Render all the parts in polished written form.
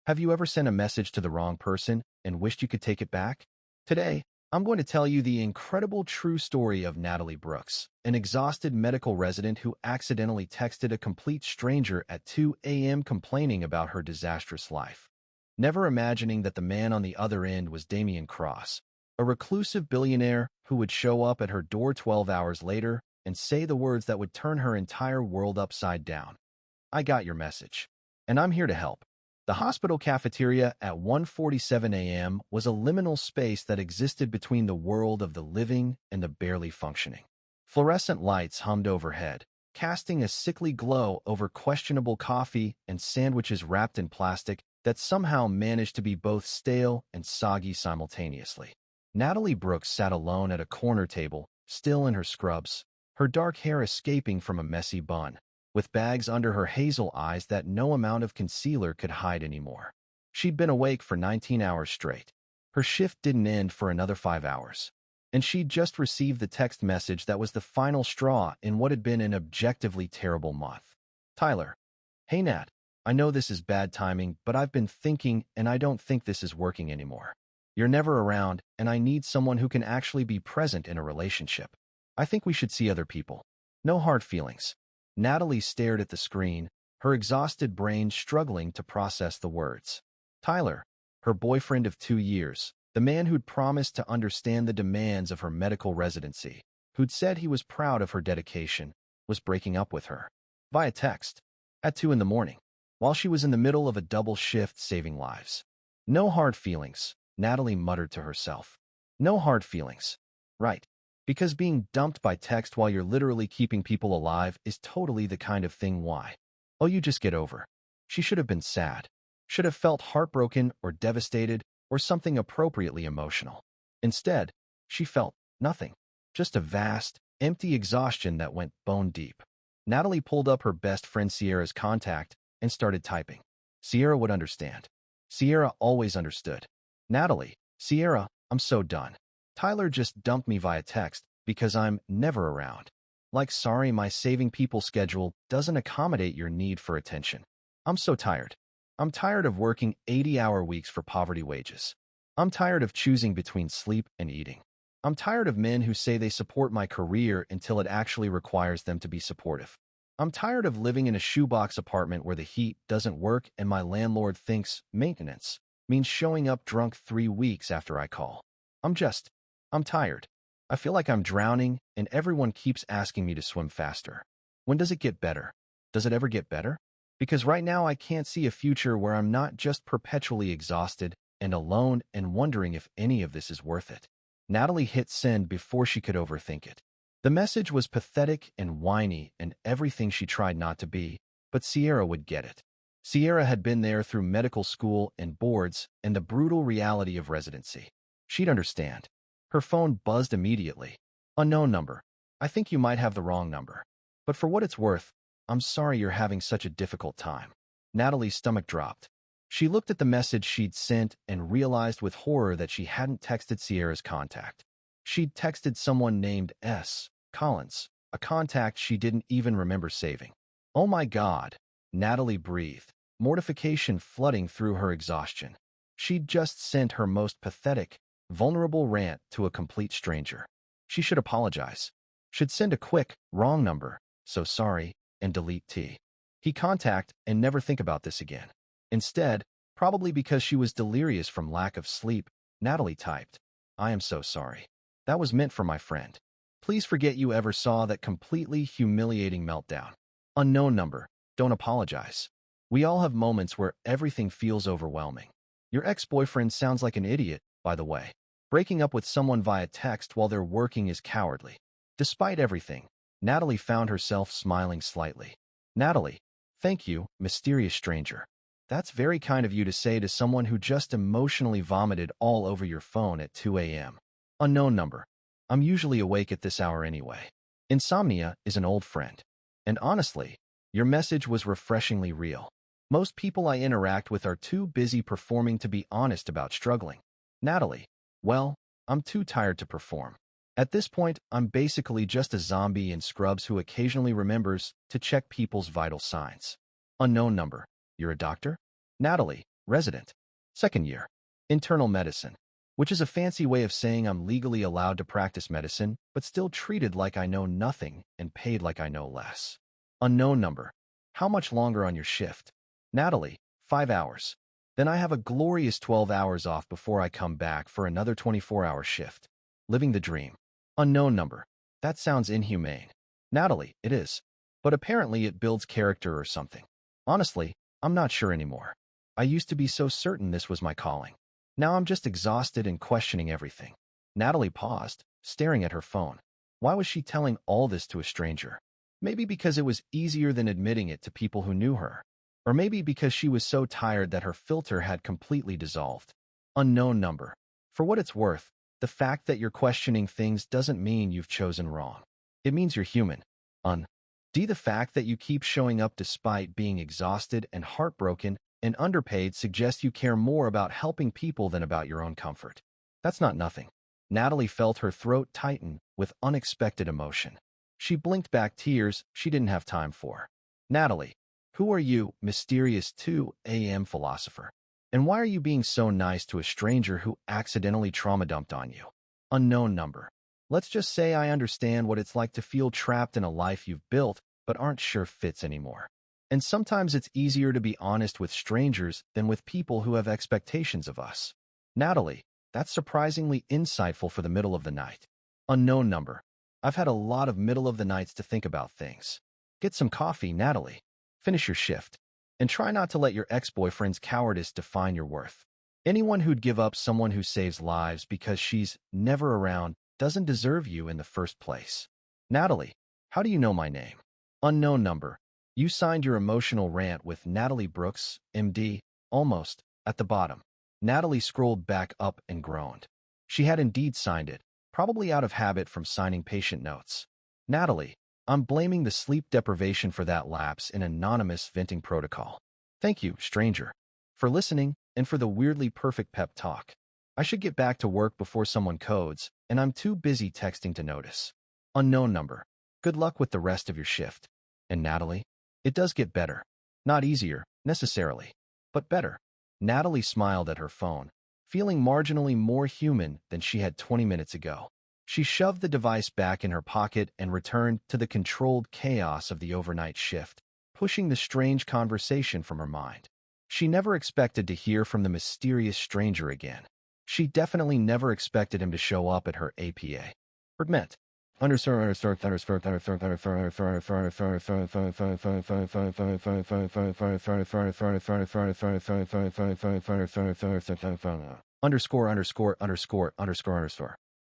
Have you ever sent a message to the wrong person and wished you could take it back? Today, I'm going to tell you the incredible true story of Natalie Brooks, an exhausted medical resident who accidentally texted a complete stranger at 2 a.m. complaining about her disastrous life. Never imagining that the man on the other end was Damian Cross, a reclusive billionaire who would show up at her door 12 hours later and say the words that would turn her entire world upside down. I got your message, and I'm here to help. The hospital cafeteria at 1:47 a.m. was a liminal space that existed between the world of the living and the barely functioning. Fluorescent lights hummed overhead, casting a sickly glow over questionable coffee and sandwiches wrapped in plastic that somehow managed to be both stale and soggy simultaneously. Natalie Brooks sat alone at a corner table, still in her scrubs, her dark hair escaping from a messy bun, with bags under her hazel eyes that no amount of concealer could hide anymore. She'd been awake for 19 hours straight. Her shift didn't end for another 5 hours. And she'd just received the text message that was the final straw in what had been an objectively terrible month. Tyler. Hey Nat, I know this is bad timing, but I've been thinking and I don't think this is working anymore. You're never around, and I need someone who can actually be present in a relationship. I think we should see other people. No hard feelings. Natalie stared at the screen, her exhausted brain struggling to process the words. Tyler, her boyfriend of 2 years, the man who'd promised to understand the demands of her medical residency, who'd said he was proud of her dedication, was breaking up with her. Via text. At 2 in the morning, while she was in the middle of a double shift saving lives. No hard feelings, Natalie muttered to herself. No hard feelings. Right. Because being dumped by text while you're literally keeping people alive is totally the kind of thing why. Oh, you just get over. She should have been sad. Should have felt heartbroken or devastated or something appropriately emotional. Instead, she felt nothing. Just a vast, empty exhaustion that went bone deep. Natalie pulled up her best friend Sierra's contact and started typing. Sierra would understand. Sierra always understood. Natalie, Sierra, I'm so done. Tyler just dumped me via text because I'm never around. Like, sorry, my saving people schedule doesn't accommodate your need for attention. I'm so tired. I'm tired of working 80-hour weeks for poverty wages. I'm tired of choosing between sleep and eating. I'm tired of men who say they support my career until it actually requires them to be supportive. I'm tired of living in a shoebox apartment where the heat doesn't work and my landlord thinks maintenance means showing up drunk 3 weeks after I call. I'm tired. I feel like I'm drowning, and everyone keeps asking me to swim faster. When does it get better? Does it ever get better? Because right now I can't see a future where I'm not just perpetually exhausted and alone and wondering if any of this is worth it. Natalie hit send before she could overthink it. The message was pathetic and whiny and everything she tried not to be, but Sierra would get it. Sierra had been there through medical school and boards and the brutal reality of residency. She'd understand. Her phone buzzed immediately. Unknown number. I think you might have the wrong number. But for what it's worth, I'm sorry you're having such a difficult time. Natalie's stomach dropped. She looked at the message she'd sent and realized with horror that she hadn't texted Sierra's contact. She'd texted someone named S. Collins, a contact she didn't even remember saving. Oh my God, Natalie breathed, mortification flooding through her exhaustion. She'd just sent her most pathetic, vulnerable rant to a complete stranger. She should apologize. Should send a quick, wrong number, so sorry, and delete T. He contact and never think about this again. Instead, probably because she was delirious from lack of sleep, Natalie typed, I am so sorry. That was meant for my friend. Please forget you ever saw that completely humiliating meltdown. Unknown number, don't apologize. We all have moments where everything feels overwhelming. Your ex-boyfriend sounds like an idiot, by the way. Breaking up with someone via text while they're working is cowardly. Despite everything, Natalie found herself smiling slightly. Natalie, thank you, mysterious stranger. That's very kind of you to say to someone who just emotionally vomited all over your phone at 2 a.m. Unknown number. I'm usually awake at this hour anyway. Insomnia is an old friend. And honestly, your message was refreshingly real. Most people I interact with are too busy performing to be honest about struggling. Natalie, well, I'm too tired to perform. At this point, I'm basically just a zombie in scrubs who occasionally remembers to check people's vital signs. Unknown number. You're a doctor? Natalie, resident. Second year, internal medicine, which is a fancy way of saying I'm legally allowed to practice medicine, but still treated like I know nothing and paid like I know less. Unknown number. How much longer on your shift? Natalie, 5 hours. Then I have a glorious 12 hours off before I come back for another 24-hour shift. Living the dream. Unknown number. That sounds inhumane. Natalie, it is. But apparently it builds character or something. Honestly, I'm not sure anymore. I used to be so certain this was my calling. Now I'm just exhausted and questioning everything. Natalie paused, staring at her phone. Why was she telling all this to a stranger? Maybe because it was easier than admitting it to people who knew her. Or maybe because she was so tired that her filter had completely dissolved. Unknown number. For what it's worth, the fact that you're questioning things doesn't mean you've chosen wrong. It means you're human. The fact that you keep showing up despite being exhausted and heartbroken and underpaid suggests you care more about helping people than about your own comfort. That's not nothing. Natalie felt her throat tighten with unexpected emotion. She blinked back tears she didn't have time for. Natalie, who are you, mysterious 2 a.m. philosopher? And why are you being so nice to a stranger who accidentally trauma dumped on you? Unknown number. Let's just say I understand what it's like to feel trapped in a life you've built but aren't sure fits anymore. And sometimes it's easier to be honest with strangers than with people who have expectations of us. Natalie, that's surprisingly insightful for the middle of the night. Unknown number. I've had a lot of middle of the nights to think about things. Get some coffee, Natalie. Finish your shift. And try not to let your ex-boyfriend's cowardice define your worth. Anyone who'd give up someone who saves lives because she's never around doesn't deserve you in the first place. Natalie, how do you know my name? Unknown number. You signed your emotional rant with Natalie Brooks, MD, almost, at the bottom. Natalie scrolled back up and groaned. She had indeed signed it, probably out of habit from signing patient notes. Natalie, I'm blaming the sleep deprivation for that lapse in anonymous venting protocol. Thank you, stranger, for listening and for the weirdly perfect pep talk. I should get back to work before someone codes, and I'm too busy texting to notice. Unknown number. Good luck with the rest of your shift. And Natalie? It does get better. Not easier, necessarily, but better. Natalie smiled at her phone, feeling marginally more human than she had 20 minutes ago. She shoved the device back in her pocket and returned to the controlled chaos of the overnight shift, pushing the strange conversation from her mind. She never expected to hear from the mysterious stranger again. She definitely never expected him to show up at her APA. Meant. Underscore. Underscore.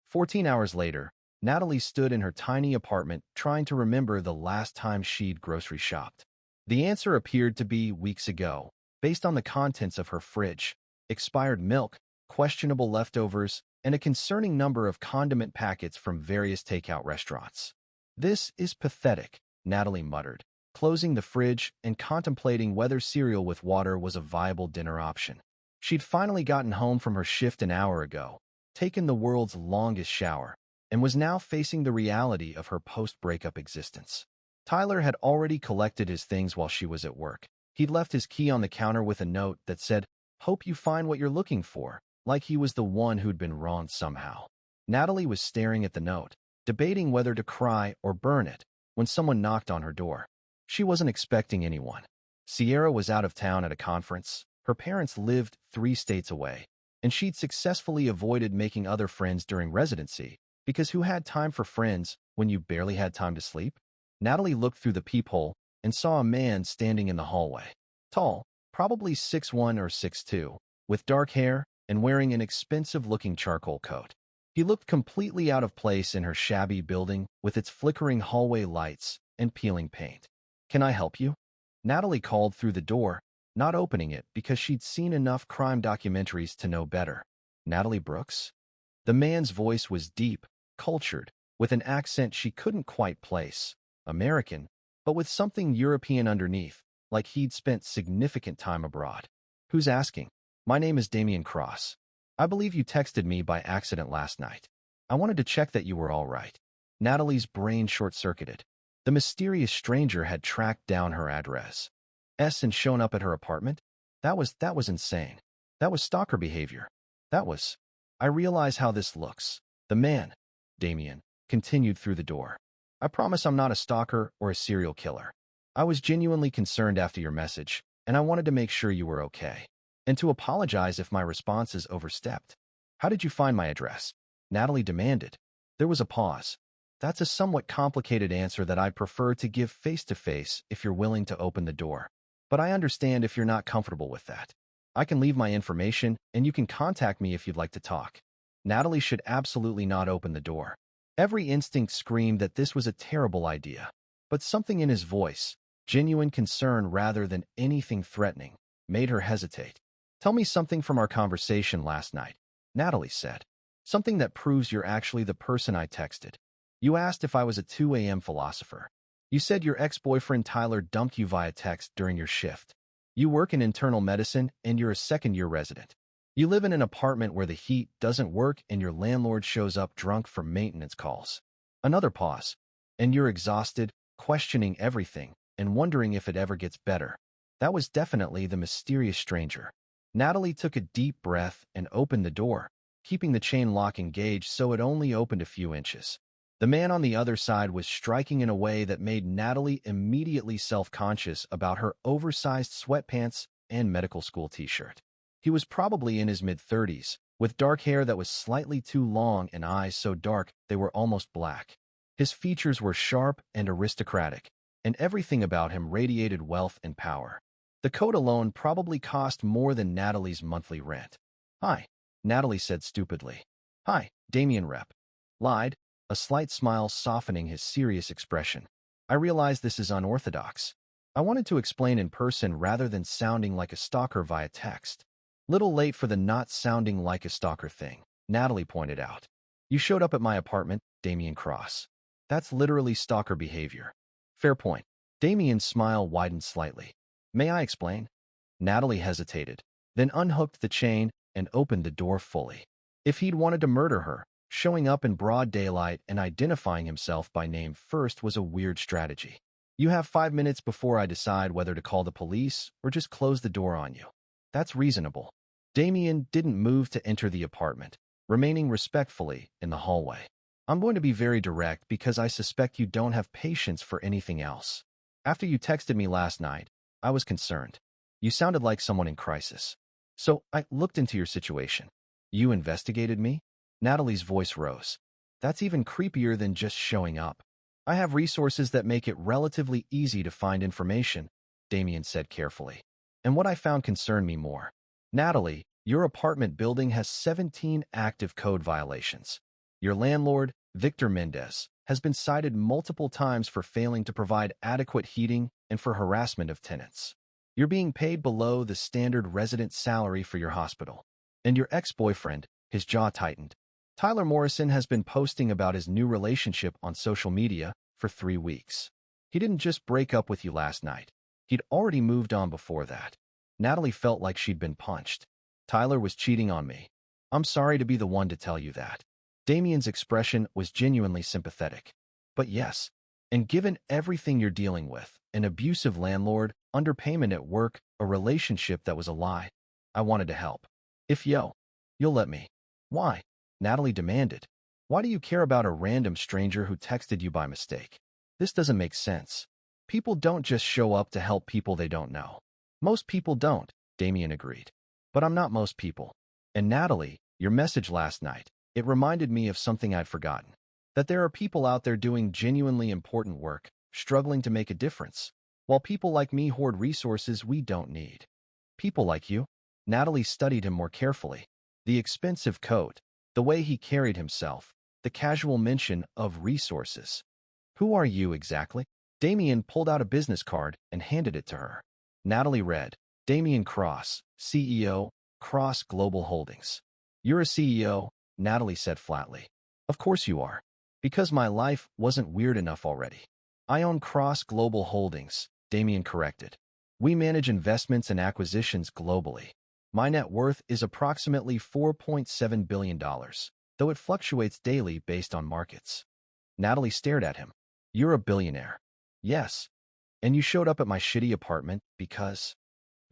14 hours later, Natalie stood in her tiny apartment trying to remember the last time she'd grocery shopped. The answer appeared to be weeks ago, based on the contents of her fridge: expired milk, questionable leftovers, and a concerning number of condiment packets from various takeout restaurants. This is pathetic, Natalie muttered, closing the fridge and contemplating whether cereal with water was a viable dinner option. She'd finally gotten home from her shift an hour ago, taken the world's longest shower, and was now facing the reality of her post-breakup existence. Tyler had already collected his things while she was at work. He'd left his key on the counter with a note that said, "Hope you find what you're looking for," like he was the one who'd been wronged somehow. Natalie was staring at the note, debating whether to cry or burn it, when someone knocked on her door. She wasn't expecting anyone. Sierra was out of town at a conference. Her parents lived 3 states away, and she'd successfully avoided making other friends during residency, because who had time for friends when you barely had time to sleep? Natalie looked through the peephole and saw a man standing in the hallway. Tall, probably 6'1" or 6'2", with dark hair and wearing an expensive-looking charcoal coat. He looked completely out of place in her shabby building with its flickering hallway lights and peeling paint. "Can I help you?" Natalie called through the door, not opening it because she'd seen enough crime documentaries to know better. Natalie Brooks? The man's voice was deep, cultured, with an accent she couldn't quite place. American, but with something European underneath, like he'd spent significant time abroad. "Who's asking?" "My name is Damian Cross. I believe you texted me by accident last night. I wanted to check that you were all right." Natalie's brain short-circuited. The mysterious stranger had tracked down her address and shown up at her apartment? That was insane. That was stalker behavior. That was... I realize how this looks. The man, Damien, continued through the door. I promise I'm not a stalker or a serial killer. I was genuinely concerned after your message, and I wanted to make sure you were okay. And to apologize if my responses overstepped. How did you find my address? Natalie demanded. There was a pause. That's a somewhat complicated answer that I'd prefer to give face-to-face if you're willing to open the door. But I understand if you're not comfortable with that. I can leave my information, and you can contact me if you'd like to talk. Natalie should absolutely not open the door. Every instinct screamed that this was a terrible idea. But something in his voice, genuine concern rather than anything threatening, made her hesitate. Tell me something from our conversation last night, Natalie said. Something that proves you're actually the person I texted. You asked if I was a 2 a.m. philosopher. You said your ex-boyfriend Tyler dumped you via text during your shift. You work in internal medicine and you're a second-year resident. You live in an apartment where the heat doesn't work and your landlord shows up drunk for maintenance calls. Another pause. And you're exhausted, questioning everything, and wondering if it ever gets better. That was definitely the mysterious stranger. Natalie took a deep breath and opened the door, keeping the chain lock engaged so it only opened a few inches. The man on the other side was striking in a way that made Natalie immediately self-conscious about her oversized sweatpants and medical school t-shirt. He was probably in his mid-30s, with dark hair that was slightly too long and eyes so dark they were almost black. His features were sharp and aristocratic, and everything about him radiated wealth and power. The coat alone probably cost more than Natalie's monthly rent. Hi, Natalie said stupidly. Hi, Damien Rep. Lied, a slight smile softening his serious expression. I realize this is unorthodox. I wanted to explain in person rather than sounding like a stalker via text. Little late for the not sounding like a stalker thing, Natalie pointed out. You showed up at my apartment, Damien Cross. That's literally stalker behavior. Fair point. Damien's smile widened slightly. May I explain? Natalie hesitated, then unhooked the chain and opened the door fully. If he'd wanted to murder her, showing up in broad daylight and identifying himself by name first was a weird strategy. You have 5 minutes before I decide whether to call the police or just close the door on you. That's reasonable. Damien didn't move to enter the apartment, remaining respectfully in the hallway. I'm going to be very direct because I suspect you don't have patience for anything else. After you texted me last night, I was concerned. You sounded like someone in crisis. So I looked into your situation. You investigated me? Natalie's voice rose. That's even creepier than just showing up. I have resources that make it relatively easy to find information, Damien said carefully. And what I found concerned me more. Natalie, your apartment building has 17 active code violations. Your landlord, Victor Mendez, has been cited multiple times for failing to provide adequate heating and for harassment of tenants. You're being paid below the standard resident salary for your hospital. And your ex-boyfriend, his jaw tightened. Tyler Morrison has been posting about his new relationship on social media for 3 weeks. He didn't just break up with you last night. He'd already moved on before that. Natalie felt like she'd been punched. Tyler was cheating on me. I'm sorry to be the one to tell you that. Damien's expression was genuinely sympathetic. But yes, and given everything you're dealing with, an abusive landlord, underpayment at work, a relationship that was a lie, I wanted to help. If you'll let me. Why? Natalie demanded. Why do you care about a random stranger who texted you by mistake? This doesn't make sense. People don't just show up to help people they don't know. Most people don't, Damien agreed. But I'm not most people. And Natalie, your message last night, it reminded me of something I'd forgotten. That there are people out there doing genuinely important work, struggling to make a difference, while people like me hoard resources we don't need. People like you? Natalie studied him more carefully. The expensive coat, the way he carried himself, the casual mention of resources. Who are you exactly? Damien pulled out a business card and handed it to her. Natalie read, Damien Cross, CEO, Cross Global Holdings. You're a CEO, Natalie said flatly. Of course you are. Because my life wasn't weird enough already. I own Cross Global Holdings, Damien corrected. We manage investments and acquisitions globally. My net worth is approximately $4.7 billion, though it fluctuates daily based on markets. Natalie stared at him. You're a billionaire. Yes. And you showed up at my shitty apartment because...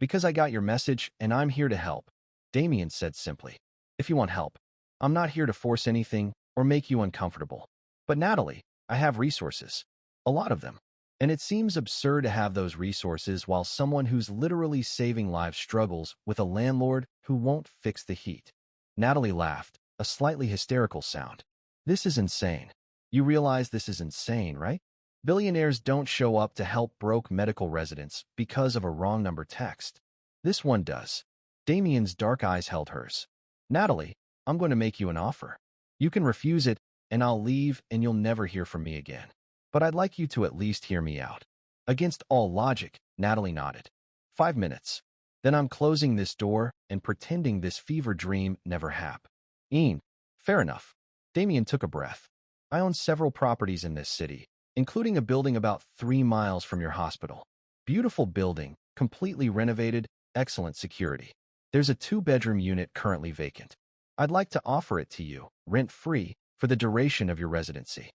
Because I got your message and I'm here to help, Damien said simply. If you want help, I'm not here to force anything or make you uncomfortable. But Natalie, I have resources. A lot of them. And it seems absurd to have those resources while someone who's literally saving lives struggles with a landlord who won't fix the heat. Natalie laughed, a slightly hysterical sound. This is insane. You realize this is insane, right? Billionaires don't show up to help broke medical residents because of a wrong number text. This one does. Damien's dark eyes held hers. Natalie, I'm going to make you an offer. You can refuse it, and I'll leave, and you'll never hear from me again. But I'd like you to at least hear me out. Against all logic, Natalie nodded. 5 minutes. Then I'm closing this door and pretending this fever dream never happened. Fair enough. Damien took a breath. I own several properties in this city, including a building about 3 miles from your hospital. Beautiful building, completely renovated, excellent security. There's a 2-bedroom unit currently vacant. I'd like to offer it to you, rent-free, for the duration of your residency.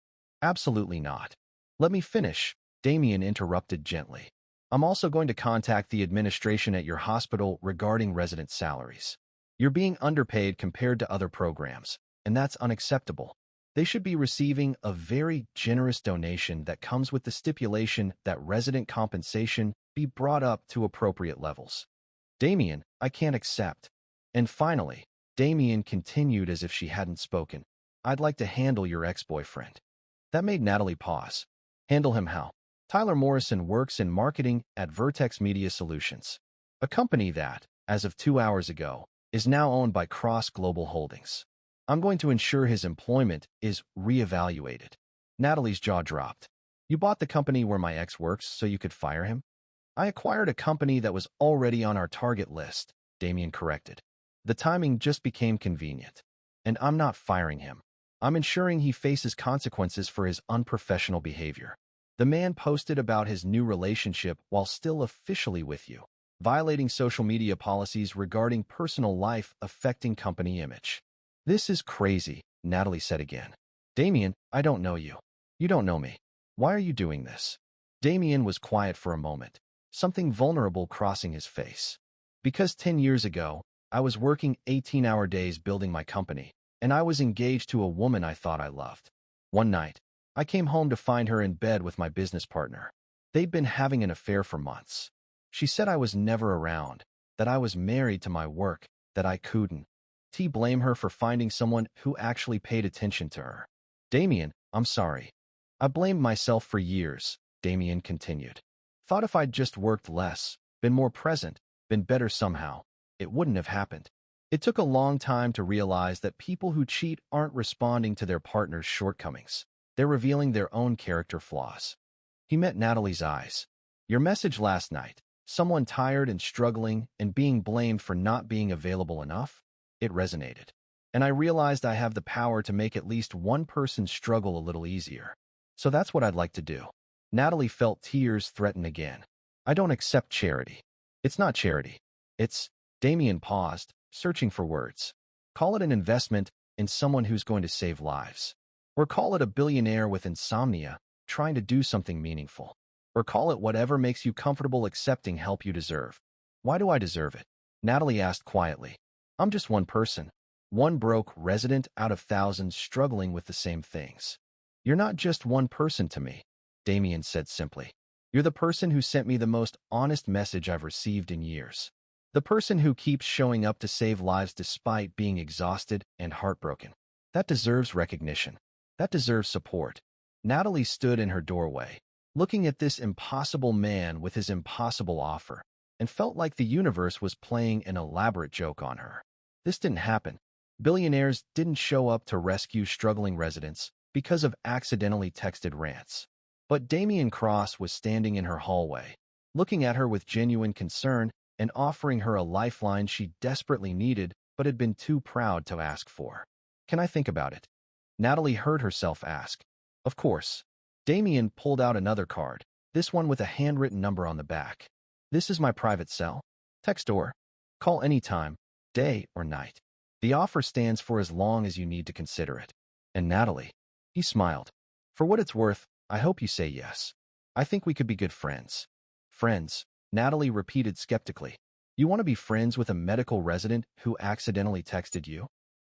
Absolutely not. Let me finish, Damien interrupted gently. I'm also going to contact the administration at your hospital regarding resident salaries. You're being underpaid compared to other programs, and that's unacceptable. They should be receiving a very generous donation that comes with the stipulation that resident compensation be brought up to appropriate levels. Damien, I can't accept. And finally, Damien continued as if she hadn't spoken. I'd like to handle your ex-boyfriend. That made Natalie pause. Handle him how? Tyler Morrison works in marketing at Vertex Media Solutions, a company that, as of 2 hours ago, is now owned by Cross Global Holdings. I'm going to ensure his employment is reevaluated. Natalie's jaw dropped. You bought the company where my ex works so you could fire him? I acquired a company that was already on our target list, Damien corrected. The timing just became convenient. And I'm not firing him. I'm ensuring he faces consequences for his unprofessional behavior. The man posted about his new relationship while still officially with you, violating social media policies regarding personal life affecting company image. This is crazy, Natalie said again. Damien, I don't know you. You don't know me. Why are you doing this? Damien was quiet for a moment, something vulnerable crossing his face. Because 10 years ago, I was working 18-hour days building my company, and I was engaged to a woman I thought I loved. One night, I came home to find her in bed with my business partner. They'd been having an affair for months. She said I was never around, that I was married to my work, that I couldn't blame her for finding someone who actually paid attention to her. Damien, I'm sorry. I blamed myself for years, Damien continued. Thought if I'd just worked less, been more present, been better somehow, it wouldn't have happened. It took a long time to realize that people who cheat aren't responding to their partner's shortcomings. They're revealing their own character flaws. He met Natalie's eyes. Your message last night, someone tired and struggling and being blamed for not being available enough, it resonated. And I realized I have the power to make at least one person's struggle a little easier. So that's what I'd like to do. Natalie felt tears threaten again. I don't accept charity. It's not charity. It's, Damien paused, searching for words. Call it an investment in someone who's going to save lives. Or call it a billionaire with insomnia, trying to do something meaningful. Or call it whatever makes you comfortable accepting help you deserve. Why do I deserve it? Natalie asked quietly. I'm just one person. One broke resident out of thousands struggling with the same things. You're not just one person to me, Damien said simply. You're the person who sent me the most honest message I've received in years. The person who keeps showing up to save lives despite being exhausted and heartbroken. That deserves recognition. That deserves support. Natalie stood in her doorway, looking at this impossible man with his impossible offer, and felt like the universe was playing an elaborate joke on her. This didn't happen. Billionaires didn't show up to rescue struggling residents because of accidentally texted rants. But Damien Cross was standing in her hallway, looking at her with genuine concern and offering her a lifeline she desperately needed but had been too proud to ask for. Can I think about it? Natalie heard herself ask. Of course. Damien pulled out another card, this one with a handwritten number on the back. This is my private cell. Text or call anytime, day or night. The offer stands for as long as you need to consider it. And Natalie, he smiled. For what it's worth, I hope you say yes. I think we could be good friends. Friends, Natalie repeated skeptically. You want to be friends with a medical resident who accidentally texted you?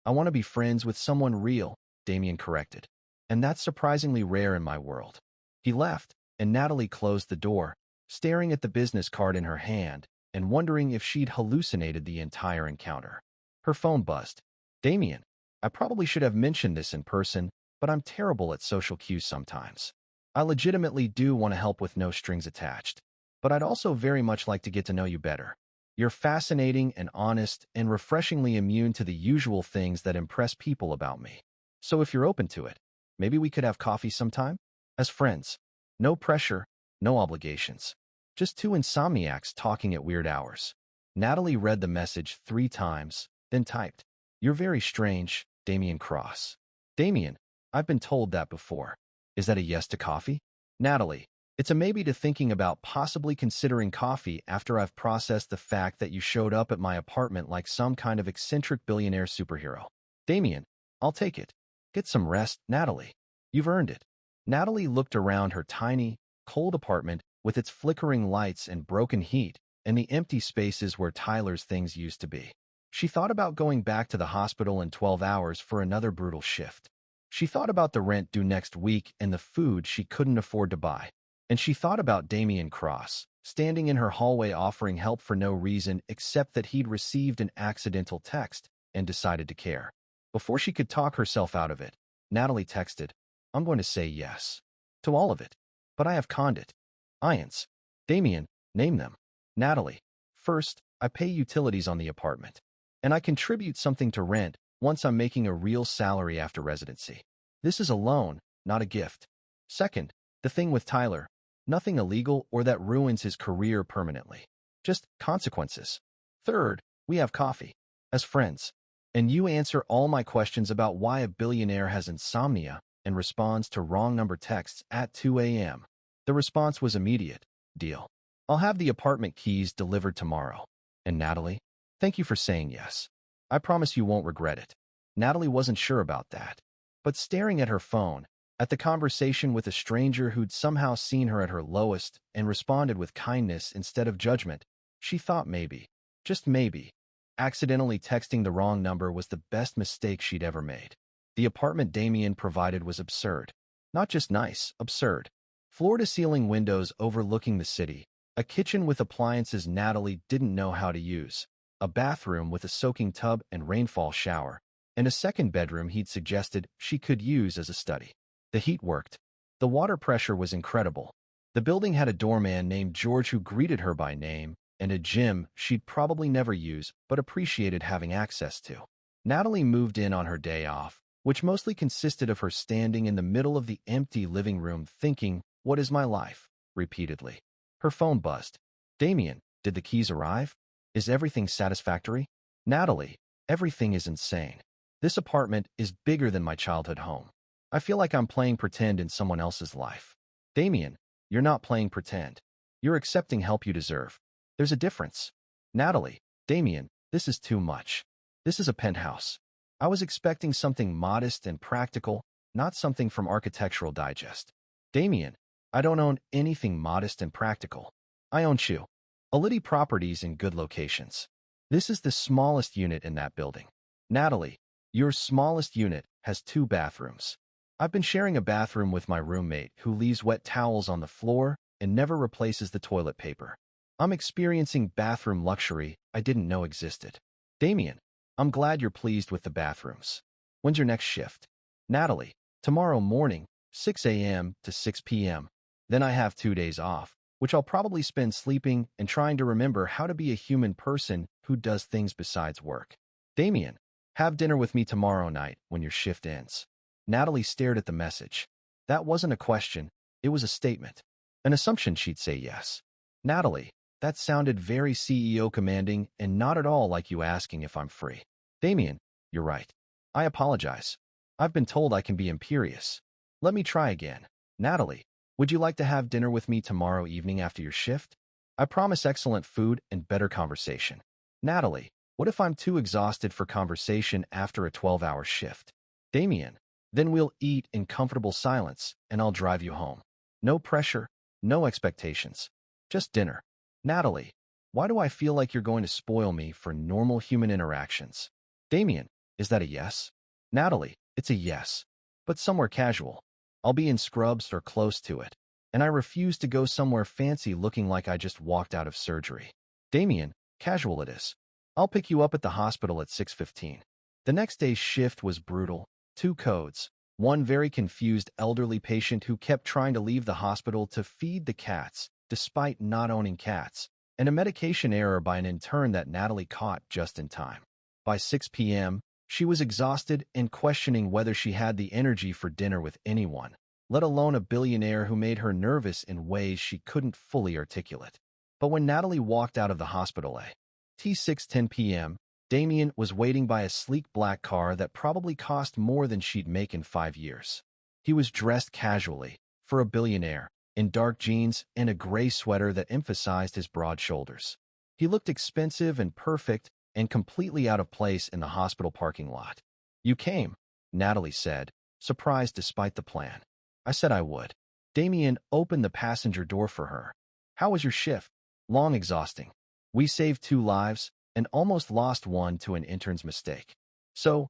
I want to be friends with someone real, Damien corrected. And that's surprisingly rare in my world. He left, and Natalie closed the door, staring at the business card in her hand and wondering if she'd hallucinated the entire encounter. Her phone buzzed. Damien, I probably should have mentioned this in person, but I'm terrible at social cues sometimes. I legitimately do want to help with no strings attached, but I'd also very much like to get to know you better. You're fascinating and honest and refreshingly immune to the usual things that impress people about me. So if you're open to it, maybe we could have coffee sometime? As friends. No pressure, no obligations. Just two insomniacs talking at weird hours. Natalie read the message 3 times, then typed, "You're very strange, Damien Cross." Damien, I've been told that before. Is that a yes to coffee? Natalie, it's a maybe to thinking about possibly considering coffee after I've processed the fact that you showed up at my apartment like some kind of eccentric billionaire superhero. Damien, I'll take it. Get some rest, Natalie. You've earned it. Natalie looked around her tiny, cold apartment with its flickering lights and broken heat and the empty spaces where Tyler's things used to be. She thought about going back to the hospital in 12 hours for another brutal shift. She thought about the rent due next week and the food she couldn't afford to buy. And she thought about Damien Cross, standing in her hallway offering help for no reason except that he'd received an accidental text and decided to care. Before she could talk herself out of it, Natalie texted, "I'm going to say yes to all of it, but I have conned it. Ions. Damien, name them." Natalie, first, I pay utilities on the apartment. And I contribute something to rent once I'm making a real salary after residency. This is a loan, not a gift. Second, the thing with Tyler. Nothing illegal or that ruins his career permanently. Just consequences. Third, we have coffee. As friends. And you answer all my questions about why a billionaire has insomnia and responds to wrong number texts at 2 a.m. The response was immediate. Deal. I'll have the apartment keys delivered tomorrow. And Natalie, thank you for saying yes. I promise you won't regret it. Natalie wasn't sure about that. But staring at her phone, at the conversation with a stranger who'd somehow seen her at her lowest and responded with kindness instead of judgment, she thought maybe, just maybe, accidentally texting the wrong number was the best mistake she'd ever made. The apartment Damien provided was absurd. Not just nice, absurd. Floor-to-ceiling windows overlooking the city, a kitchen with appliances Natalie didn't know how to use, a bathroom with a soaking tub and rainfall shower, and a second bedroom he'd suggested she could use as a study. The heat worked. The water pressure was incredible. The building had a doorman named George who greeted her by name, and a gym she'd probably never use but appreciated having access to. Natalie moved in on her day off, which mostly consisted of her standing in the middle of the empty living room thinking, "What is my life?" repeatedly. Her phone buzzed. "Damien, did the keys arrive? Is everything satisfactory?" "Natalie, everything is insane. This apartment is bigger than my childhood home. I feel like I'm playing pretend in someone else's life." "Damien, you're not playing pretend. You're accepting help you deserve. There's a difference." "Natalie, Damien, this is too much. This is a penthouse. I was expecting something modest and practical, not something from Architectural Digest." "Damien, I don't own anything modest and practical. I own you. Ality properties in good locations. This is the smallest unit in that building." "Natalie, your smallest unit has 2 bathrooms. I've been sharing a bathroom with my roommate who leaves wet towels on the floor and never replaces the toilet paper. I'm experiencing bathroom luxury I didn't know existed." "Damien, I'm glad you're pleased with the bathrooms. When's your next shift?" "Natalie, tomorrow morning, 6 a.m. to 6 p.m. Then I have 2 days off, which I'll probably spend sleeping and trying to remember how to be a human person who does things besides work." "Damien, have dinner with me tomorrow night when your shift ends." Natalie stared at the message. That wasn't a question, it was a statement. An assumption she'd say yes. "Natalie, that sounded very CEO commanding and not at all like you asking if I'm free." "Damien, you're right. I apologize. I've been told I can be imperious. Let me try again. Natalie, would you like to have dinner with me tomorrow evening after your shift? I promise excellent food and better conversation." "Natalie, what if I'm too exhausted for conversation after a 12-hour shift?" "Damien, then we'll eat in comfortable silence and I'll drive you home. No pressure, no expectations. Just dinner." "Natalie, Why do I feel like you're going to spoil me for normal human interactions? Damien, is that a yes? Natalie, it's a yes. But somewhere casual. I'll be in scrubs or close to it. And I refuse to go somewhere fancy looking like I just walked out of surgery. Damien, casual it is. I'll pick you up at the hospital at 6:15. The next day's shift was brutal. 2 codes. One very confused elderly patient who kept trying to leave the hospital to feed the cats, despite not owning cats, and a medication error by an intern that Natalie caught just in time. By 6 p.m., she was exhausted and questioning whether she had the energy for dinner with anyone, let alone a billionaire who made her nervous in ways she couldn't fully articulate. But when Natalie walked out of the hospital at T6:10 p.m., Damien was waiting by a sleek black car that probably cost more than she'd make in 5 years. He was dressed casually, for a billionaire, in dark jeans and a gray sweater that emphasized his broad shoulders. He looked expensive and perfect and completely out of place in the hospital parking lot. "You came," Natalie said, surprised despite the plan. "I said I would." Damien opened the passenger door for her. "How was your shift?" "Long, exhausting. We saved 2 lives and almost lost one to an intern's mistake. So,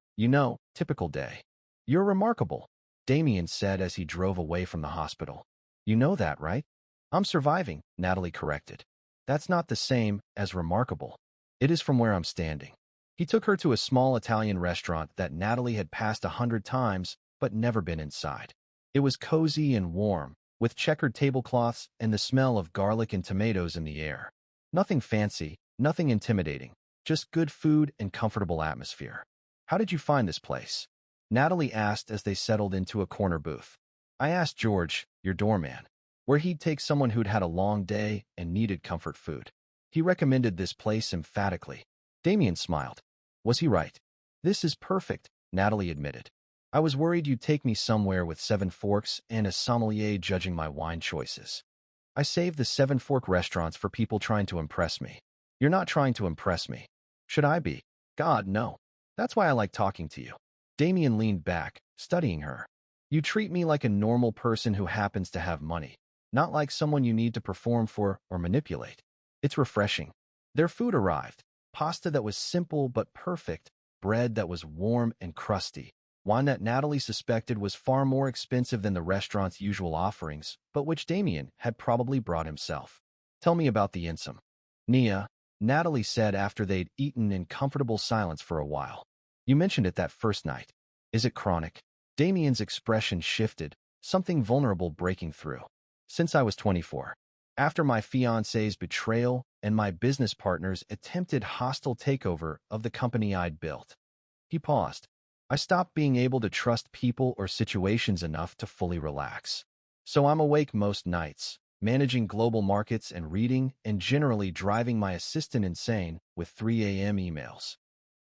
typical day." "You're remarkable," Damien said as he drove away from the hospital. "You know that, right?" "I'm surviving," Natalie corrected. "That's not the same as remarkable. It is from where I'm standing." He took her to a small Italian restaurant that Natalie had passed 100 times but never been inside. It was cozy and warm, with checkered tablecloths and the smell of garlic and tomatoes in the air. Nothing fancy, nothing intimidating, just good food and comfortable atmosphere. "How did you find this place?" Natalie asked as they settled into a corner booth. "I asked George, your doorman, where he'd take someone who'd had a long day and needed comfort food. He recommended this place emphatically." Damien smiled. "Was he right?" "This is perfect," Natalie admitted. "I was worried you'd take me somewhere with 7 forks and a sommelier judging my wine choices. I saved the 7-fork restaurants for people trying to impress me." "You're not trying to impress me." "Should I be?" "God, no. That's why I like talking to you." Damien leaned back, studying her. "You treat me like a normal person who happens to have money, not like someone you need to perform for or manipulate. It's refreshing." Their food arrived. Pasta that was simple but perfect, bread that was warm and crusty, wine that Natalie suspected was far more expensive than the restaurant's usual offerings, but which Damien had probably brought himself. "Tell me about the insome." "Nia," Natalie said after they'd eaten in comfortable silence for a while. "You mentioned it that first night. Is it chronic?" Damien's expression shifted, something vulnerable breaking through. "Since I was 24. After my fiancé's betrayal and my business partner's attempted hostile takeover of the company I'd built." He paused. "I stopped being able to trust people or situations enough to fully relax. So I'm awake most nights, managing global markets and reading and generally driving my assistant insane with 3 a.m. emails."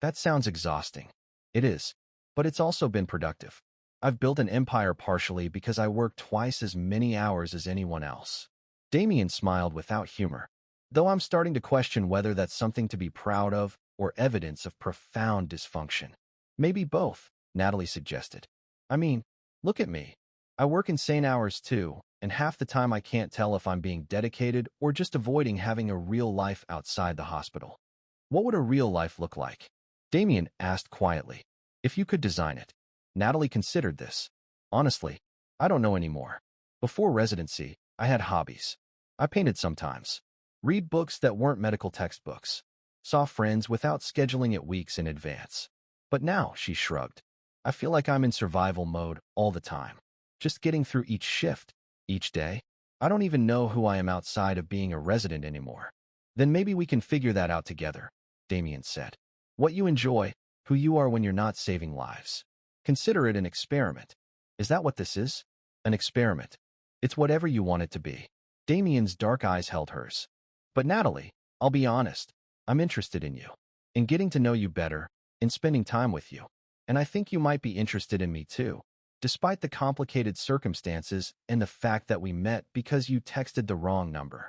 "That sounds exhausting." "It is, but it's also been productive. I've built an empire partially because I work twice as many hours as anyone else." Damien smiled without humor. "Though I'm starting to question whether that's something to be proud of or evidence of profound dysfunction." "Maybe both," Natalie suggested. "I mean, look at me. I work insane hours too, and half the time I can't tell if I'm being dedicated or just avoiding having a real life outside the hospital." "What would a real life look like?" Damien asked quietly. "If you could design it." Natalie considered this. "Honestly, I don't know anymore. Before residency, I had hobbies. I painted sometimes. Read books that weren't medical textbooks. Saw friends without scheduling it weeks in advance. But now," she shrugged, "I feel like I'm in survival mode all the time. Just getting through each shift, each day. I don't even know who I am outside of being a resident anymore." "Then maybe we can figure that out together," Damien said. "What you enjoy, who you are when you're not saving lives. Consider it an experiment." "Is that what this is?" "An experiment. It's whatever you want it to be." Damien's dark eyes held hers. "But Natalie, I'll be honest. I'm interested in you. In getting to know you better, in spending time with you. And I think you might be interested in me too, despite the complicated circumstances and the fact that we met because you texted the wrong number."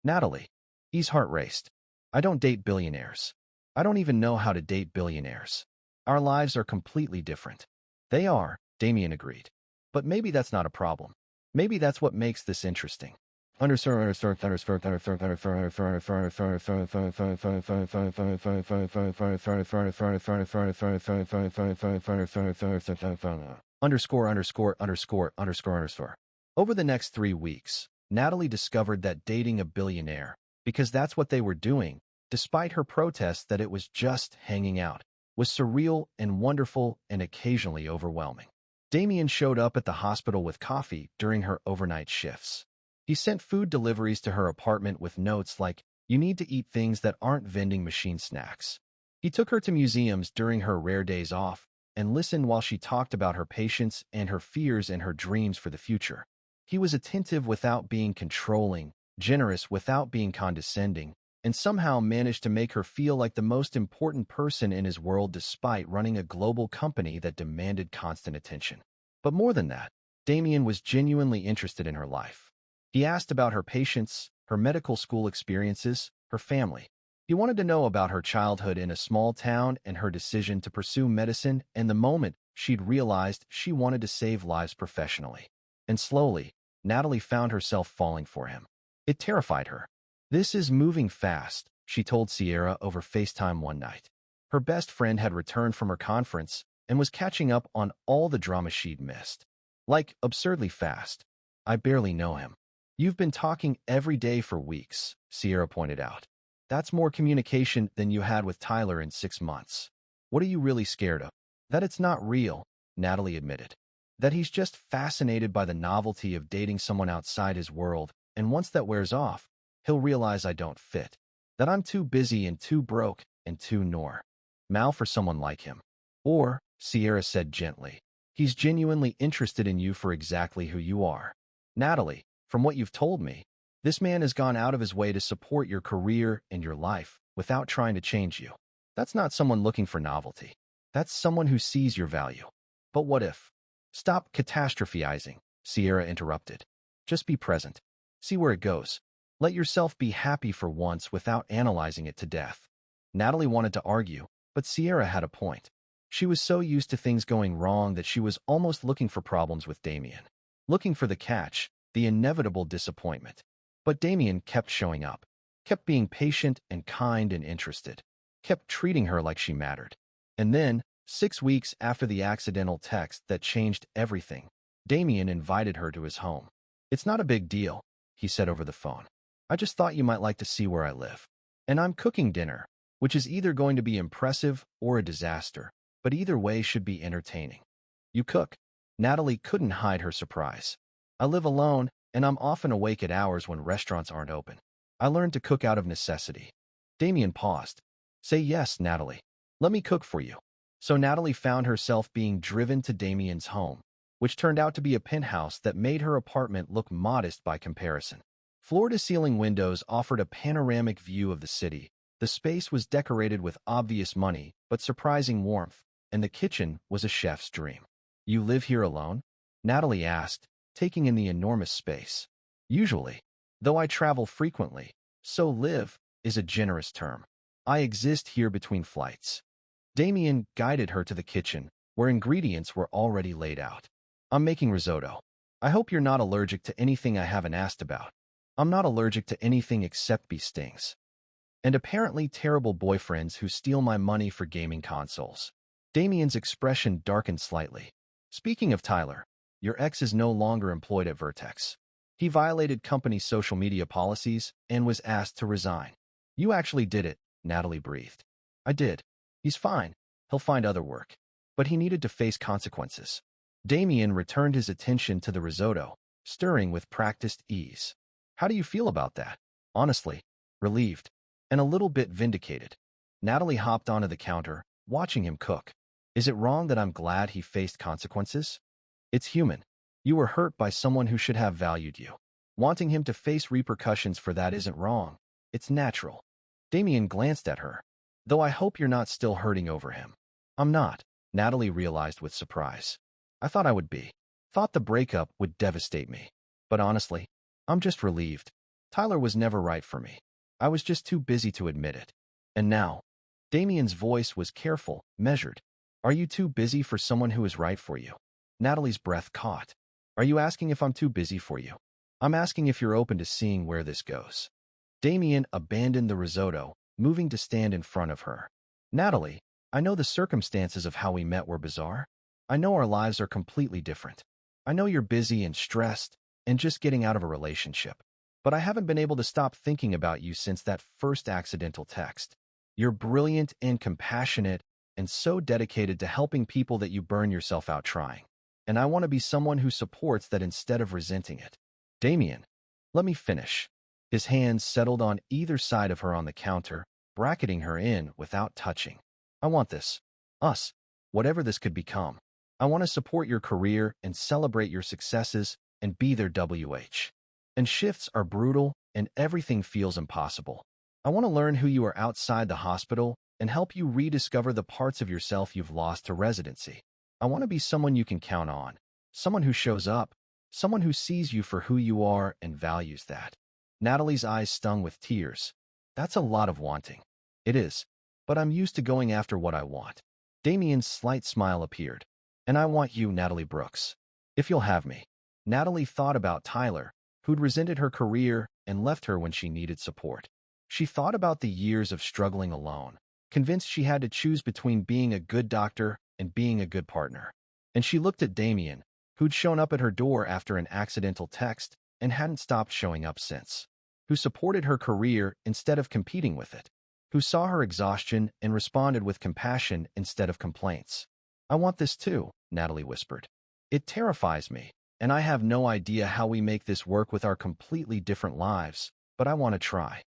"Natalie." His heart raced. "I don't date billionaires. I don't even know how to date billionaires. Our lives are completely different." "They are," Damien agreed. "But maybe that's not a problem. Maybe that's what makes this interesting." Over the next 3 weeks, Natalie discovered that dating a billionaire, because that's what they were doing, despite her protests that it was just hanging out, was surreal and wonderful and occasionally overwhelming. Damien showed up at the hospital with coffee during her overnight shifts. He sent food deliveries to her apartment with notes like, "You need to eat things that aren't vending machine snacks." He took her to museums during her rare days off and listened while she talked about her patients and her fears and her dreams for the future. He was attentive without being controlling, generous without being condescending, and somehow managed to make her feel like the most important person in his world despite running a global company that demanded constant attention. But more than that, Damien was genuinely interested in her life. He asked about her patients, her medical school experiences, her family. He wanted to know about her childhood in a small town and her decision to pursue medicine and the moment she'd realized she wanted to save lives professionally. And slowly, Natalie found herself falling for him. It terrified her. "This is moving fast," she told Sierra over FaceTime one night. Her best friend had returned from her conference and was catching up on all the drama she'd missed. "Like, absurdly fast. I barely know him." "You've been talking every day for weeks," Sierra pointed out. "That's more communication than you had with Tyler in 6 months. What are you really scared of?" "That it's not real," Natalie admitted. "That he's just fascinated by the novelty of dating someone outside his world, and once that wears off, he'll realize I don't fit. That I'm too busy and too broke and too mal for someone like him." "Or," Sierra said gently, "he's genuinely interested in you for exactly who you are." "Natalie, from what you've told me, this man has gone out of his way to support your career and your life without trying to change you. That's not someone looking for novelty. That's someone who sees your value." "But what if?" "Stop catastrophizing," Sierra interrupted. "Just be present. See where it goes. Let yourself be happy for once without analyzing it to death." Natalie wanted to argue, but Sierra had a point. She was so used to things going wrong that she was almost looking for problems with Damien. Looking for the catch, the inevitable disappointment. But Damien kept showing up, kept being patient and kind and interested, kept treating her like she mattered. And then, 6 weeks after the accidental text that changed everything, Damien invited her to his home. "It's not a big deal," he said over the phone. "I just thought you might like to see where I live. And I'm cooking dinner, which is either going to be impressive or a disaster, but either way should be entertaining." "You cook?" Natalie couldn't hide her surprise. "I live alone, and I'm often awake at hours when restaurants aren't open. I learned to cook out of necessity." Damien paused. "Say yes, Natalie. Let me cook for you." So Natalie found herself being driven to Damien's home, which turned out to be a penthouse that made her apartment look modest by comparison. Floor-to-ceiling windows offered a panoramic view of the city. The space was decorated with obvious money, but surprising warmth, and the kitchen was a chef's dream. "You live here alone?" Natalie asked, taking in the enormous space. "Usually. Though I travel frequently, so live is a generous term. I exist here between flights." Damien guided her to the kitchen, where ingredients were already laid out. "I'm making risotto. I hope you're not allergic to anything I haven't asked about." "I'm not allergic to anything except bee stings. And apparently terrible boyfriends who steal my money for gaming consoles." Damien's expression darkened slightly. "Speaking of Tyler, your ex is no longer employed at Vertex. He violated company social media policies and was asked to resign." "You actually did it," Natalie breathed. "I did. He's fine. He'll find other work. But he needed to face consequences." Damien returned his attention to the risotto, stirring with practiced ease. "How do you feel about that?" "Honestly, relieved. And a little bit vindicated." Natalie hopped onto the counter, watching him cook. "Is it wrong that I'm glad he faced consequences?" "It's human. You were hurt by someone who should have valued you. Wanting him to face repercussions for that isn't wrong. It's natural." Damien glanced at her. "Though I hope you're not still hurting over him." "I'm not," Natalie realized with surprise. "I thought I would be. Thought the breakup would devastate me. But honestly, I'm just relieved. Tyler was never right for me. I was just too busy to admit it. And now," Damien's voice was careful, measured, "are you too busy for someone who is right for you?" Natalie's breath caught. "Are you asking if I'm too busy for you?" I'm asking if you're open to seeing where this goes. Damien abandoned the risotto, moving to stand in front of her. Natalie, I know the circumstances of how we met were bizarre. I know our lives are completely different. I know you're busy and stressed and just getting out of a relationship. But I haven't been able to stop thinking about you since that first accidental text. You're brilliant and compassionate and so dedicated to helping people that you burn yourself out trying. And I want to be someone who supports that instead of resenting it. Damien, let me finish. His hands settled on either side of her on the counter, bracketing her in without touching. I want this. Us. Whatever this could become. I want to support your career and celebrate your successes and be their WH. And shifts are brutal and everything feels impossible. I want to learn who you are outside the hospital and help you rediscover the parts of yourself you've lost to residency. I want to be someone you can count on, someone who shows up, someone who sees you for who you are and values that. Natalie's eyes stung with tears. That's a lot of wanting. It is, but I'm used to going after what I want. Damien's slight smile appeared. And I want you, Natalie Brooks. If you'll have me. Natalie thought about Tyler, who'd resented her career and left her when she needed support. She thought about the years of struggling alone, convinced she had to choose between being a good doctor and being a good partner. And she looked at Damien, who'd shown up at her door after an accidental text and hadn't stopped showing up since, who supported her career instead of competing with it, who saw her exhaustion and responded with compassion instead of complaints. I want this too, Natalie whispered. It terrifies me, and I have no idea how we make this work with our completely different lives, but I want to try.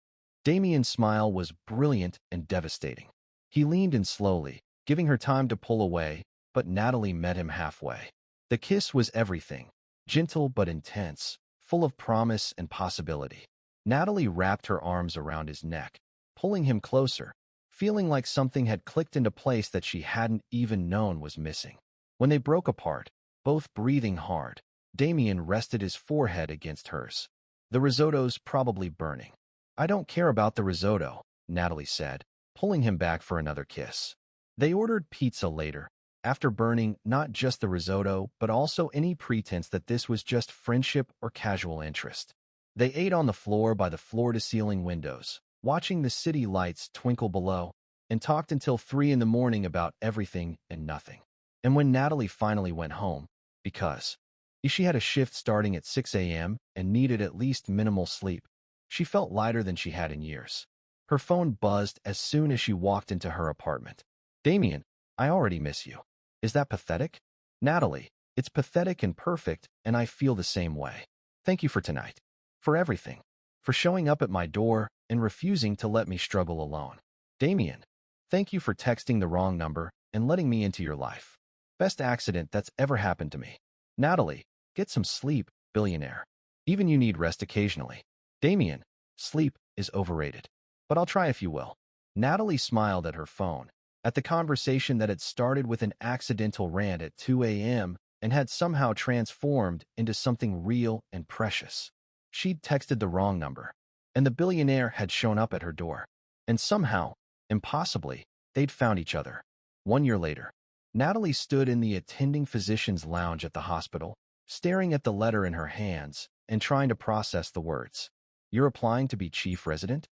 Damien's smile was brilliant and devastating. He leaned in slowly, giving her time to pull away, but Natalie met him halfway. The kiss was everything, gentle but intense, full of promise and possibility. Natalie wrapped her arms around his neck, pulling him closer, feeling like something had clicked into place that she hadn't even known was missing. When they broke apart, both breathing hard, Damien rested his forehead against hers. The risotto's probably burning. I don't care about the risotto, Natalie said, pulling him back for another kiss. They ordered pizza later, after burning not just the risotto, but also any pretense that this was just friendship or casual interest. They ate on the floor by the floor-to-ceiling windows, watching the city lights twinkle below, and talked until 3 in the morning about everything and nothing. And when Natalie finally went home, because she had a shift starting at 6 a.m. and needed at least minimal sleep, she felt lighter than she had in years. Her phone buzzed as soon as she walked into her apartment. Damien, I already miss you. Is that pathetic? Natalie, it's pathetic and perfect, and I feel the same way. Thank you for tonight. For everything. For showing up at my door and refusing to let me struggle alone. Damien, thank you for texting the wrong number and letting me into your life. Best accident that's ever happened to me. Natalie, get some sleep, billionaire. Even you need rest occasionally. Damien, sleep is overrated. But I'll try if you will. Natalie smiled at her phone, at the conversation that had started with an accidental rant at 2 a.m. and had somehow transformed into something real and precious. She'd texted the wrong number, and the billionaire had shown up at her door. And somehow, impossibly, they'd found each other. 1 year later, Natalie stood in the attending physician's lounge at the hospital, staring at the letter in her hands and trying to process the words. You're applying to be chief resident?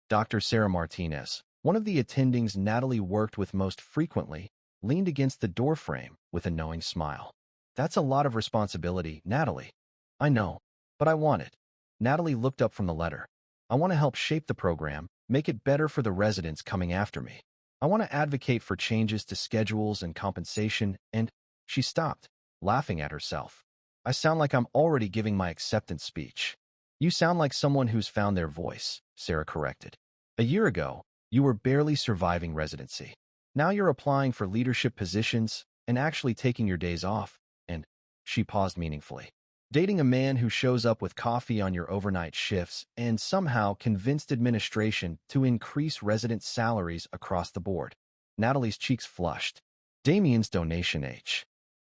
Dr. Sarah Martinez, one of the attendings Natalie worked with most frequently, leaned against the doorframe with a knowing smile. That's a lot of responsibility, Natalie. I know, but I want it. Natalie looked up from the letter. I want to help shape the program, make it better for the residents coming after me. I want to advocate for changes to schedules and compensation, and she stopped, laughing at herself. I sound like I'm already giving my acceptance speech. You sound like someone who's found their voice, Sarah corrected. A year ago, you were barely surviving residency. Now you're applying for leadership positions and actually taking your days off, and she paused meaningfully. Dating a man who shows up with coffee on your overnight shifts and somehow convinced administration to increase resident salaries across the board. Natalie's cheeks flushed. Damien's donation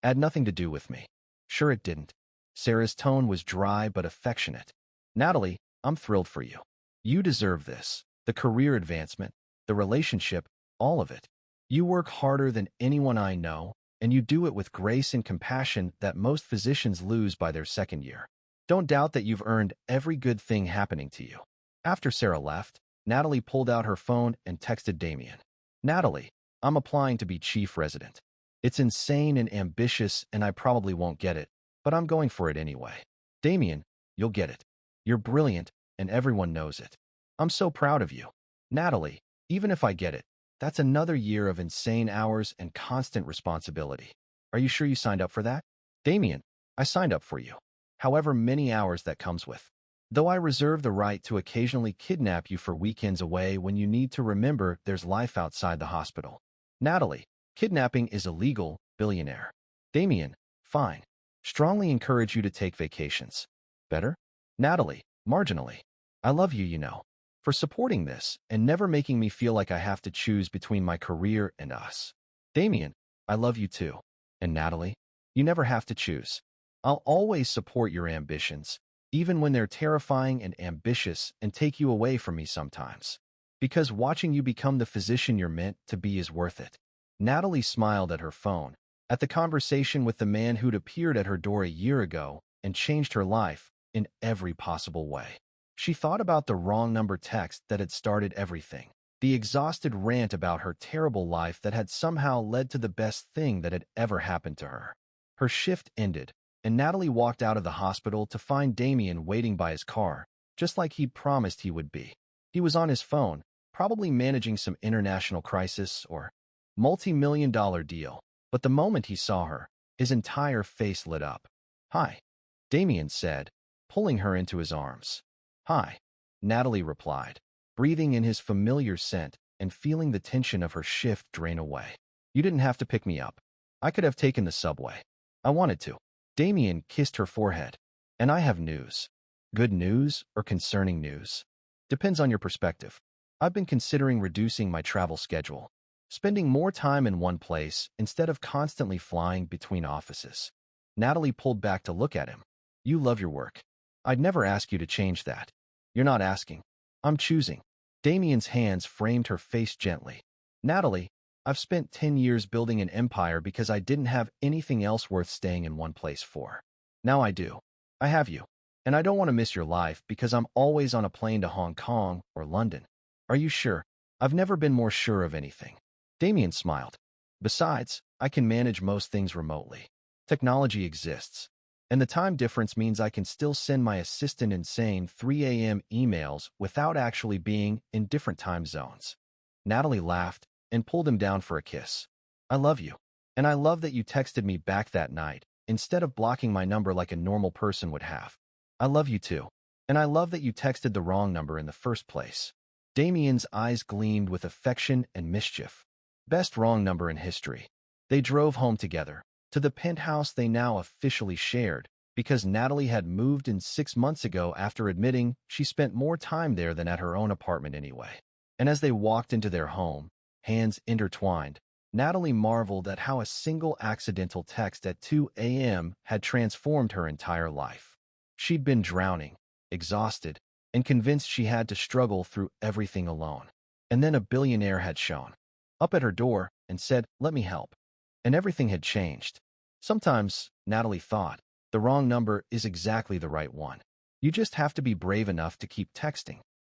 had nothing to do with me. Sure it didn't. Sarah's tone was dry but affectionate. Natalie, I'm thrilled for you. You deserve this. The career advancement, the relationship, all of it. You work harder than anyone I know, and you do it with grace and compassion that most physicians lose by their second year. Don't doubt that you've earned every good thing happening to you. After Sarah left, Natalie pulled out her phone and texted Damien. Natalie, I'm applying to be chief resident. It's insane and ambitious and I probably won't get it, but I'm going for it anyway. Damien, you'll get it. You're brilliant and everyone knows it. I'm so proud of you. Natalie, even if I get it, that's another year of insane hours and constant responsibility. Are you sure you signed up for that? Damien, I signed up for you. However many hours that comes with. Though I reserve the right to occasionally kidnap you for weekends away when you need to remember there's life outside the hospital. Natalie, kidnapping is illegal, billionaire. Damien, fine. Strongly encourage you to take vacations. Better? Natalie, marginally. I love you, you know, for supporting this and never making me feel like I have to choose between my career and us. Damien, I love you too. And Natalie, you never have to choose. I'll always support your ambitions, even when they're terrifying and ambitious and take you away from me sometimes. Because watching you become the physician you're meant to be is worth it. Natalie smiled at her phone, at the conversation with the man who'd appeared at her door a year ago and changed her life in every possible way. She thought about the wrong number text that had started everything, the exhausted rant about her terrible life that had somehow led to the best thing that had ever happened to her. Her shift ended, and Natalie walked out of the hospital to find Damien waiting by his car, just like he'd promised he would be. He was on his phone, probably managing some international crisis or multi-million-dollar deal, but the moment he saw her, his entire face lit up. "Hi," Damien said, pulling her into his arms. "Hi," Natalie replied, breathing in his familiar scent and feeling the tension of her shift drain away. "You didn't have to pick me up. I could have taken the subway. I wanted to." Damien kissed her forehead. "And I have news. Good news or concerning news? Depends on your perspective. I've been considering reducing my travel schedule, spending more time in one place instead of constantly flying between offices." Natalie pulled back to look at him. "You love your work. I'd never ask you to change that. You're not asking. I'm choosing." Damien's hands framed her face gently. "Natalie, I've spent 10 years building an empire because I didn't have anything else worth staying in one place for. Now I do. I have you. And I don't want to miss your life because I'm always on a plane to Hong Kong or London." "Are you sure?" "I've never been more sure of anything." Damien smiled. "Besides, I can manage most things remotely. Technology exists. And the time difference means I can still send my assistant insane 3 a.m. emails without actually being in different time zones." Natalie laughed and pulled him down for a kiss. "I love you. And I love that you texted me back that night, instead of blocking my number like a normal person would have. I love you too. And I love that you texted the wrong number in the first place." Damien's eyes gleamed with affection and mischief. Best wrong number in history. They drove home together, to the penthouse they now officially shared, because Natalie had moved in 6 months ago after admitting she spent more time there than at her own apartment anyway. And as they walked into their home, hands intertwined, Natalie marveled at how a single accidental text at 2 a.m. had transformed her entire life. She'd been drowning, exhausted, and convinced she had to struggle through everything alone. And then a billionaire had shown up at her door and said, "Let me help." And everything had changed. Sometimes, Natalie thought, the wrong number is exactly the right one. You just have to be brave enough to keep texting.